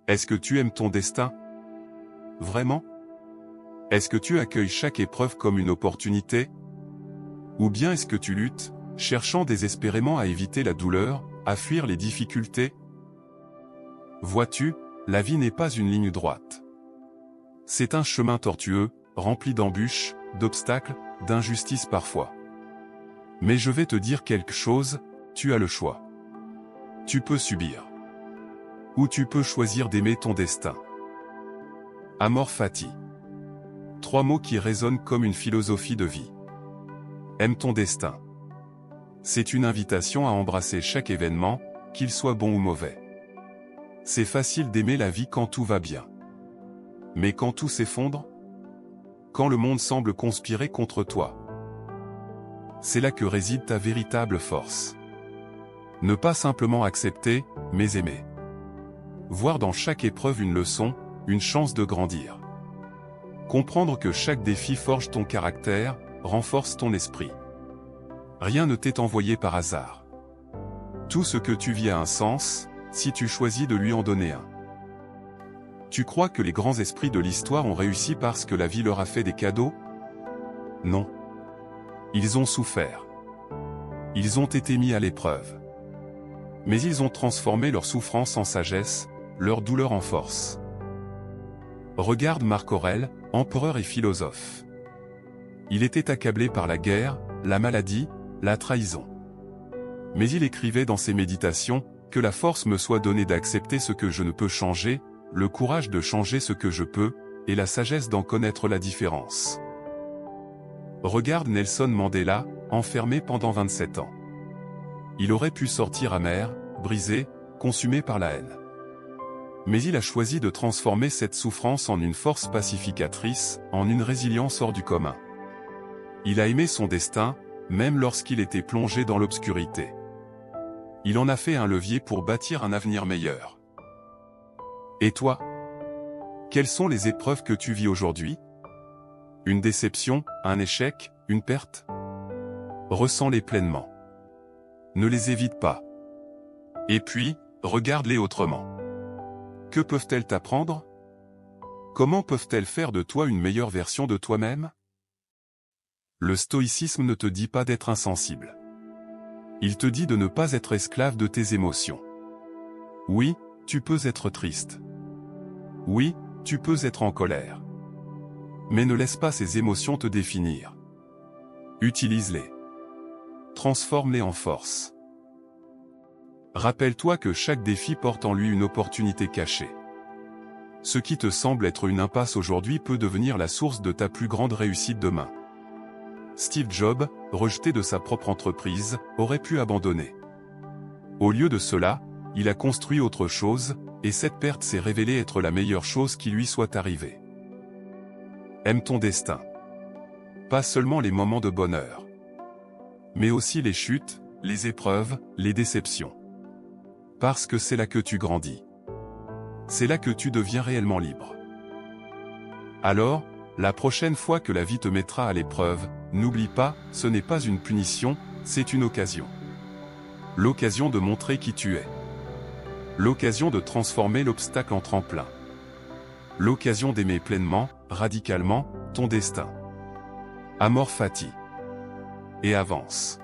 Est-ce que tu aimes ton destin? Vraiment? Est-ce que tu accueilles chaque épreuve comme une opportunité? Ou bien est-ce que tu luttes, cherchant désespérément à éviter la douleur, à fuir les difficultés? Vois-tu, la vie n'est pas une ligne droite. C'est un chemin tortueux, rempli d'embûches, d'obstacles, d'injustices parfois. Mais je vais te dire quelque chose, tu as le choix. Tu peux subir. Ou tu peux choisir d'aimer ton destin. Amor fati. 3 mots qui résonnent comme une philosophie de vie. Aime ton destin. C'est une invitation à embrasser chaque événement, qu'il soit bon ou mauvais. C'est facile d'aimer la vie quand tout va bien. Mais quand tout s'effondre? Quand le monde semble conspirer contre toi? C'est là que réside ta véritable force. Ne pas simplement accepter, mais aimer. Voir dans chaque épreuve une leçon, une chance de grandir. Comprendre que chaque défi forge ton caractère, renforce ton esprit. Rien ne t'est envoyé par hasard. Tout ce que tu vis a un sens, si tu choisis de lui en donner un. Tu crois que les grands esprits de l'histoire ont réussi parce que la vie leur a fait des cadeaux? Non. Ils ont souffert. Ils ont été mis à l'épreuve. Mais ils ont transformé leur souffrance en sagesse, leur douleur en force. Regarde Marc Aurèle, empereur et philosophe. Il était accablé par la guerre, la maladie, la trahison. Mais il écrivait dans ses méditations, « Que la force me soit donnée d'accepter ce que je ne peux changer, le courage de changer ce que je peux, et la sagesse d'en connaître la différence. » Regarde Nelson Mandela, enfermé pendant 27 ans. Il aurait pu sortir amer, brisé, consumé par la haine. Mais il a choisi de transformer cette souffrance en une force pacificatrice, en une résilience hors du commun. Il a aimé son destin, même lorsqu'il était plongé dans l'obscurité. Il en a fait un levier pour bâtir un avenir meilleur. Et toi? Quelles sont les épreuves que tu vis aujourd'hui? Une déception, un échec, une perte? Ressens-les pleinement. Ne les évite pas. Et puis, regarde-les autrement. Que peuvent-elles t'apprendre? Comment peuvent-elles faire de toi une meilleure version de toi-même? Le stoïcisme ne te dit pas d'être insensible. Il te dit de ne pas être esclave de tes émotions. Oui, tu peux être triste. Oui, tu peux être en colère. Mais ne laisse pas ces émotions te définir. Utilise-les. Transforme-les en force. Rappelle-toi que chaque défi porte en lui une opportunité cachée. Ce qui te semble être une impasse aujourd'hui peut devenir la source de ta plus grande réussite demain. Steve Jobs, rejeté de sa propre entreprise, aurait pu abandonner. Au lieu de cela, il a construit autre chose, et cette perte s'est révélée être la meilleure chose qui lui soit arrivée. Aime ton destin. Pas seulement les moments de bonheur, mais aussi les chutes, les épreuves, les déceptions. Parce que c'est là que tu grandis. C'est là que tu deviens réellement libre. Alors, la prochaine fois que la vie te mettra à l'épreuve, n'oublie pas, ce n'est pas une punition, c'est une occasion. L'occasion de montrer qui tu es. L'occasion de transformer l'obstacle en tremplin. L'occasion d'aimer pleinement, radicalement, ton destin. Amor fati. Et avance.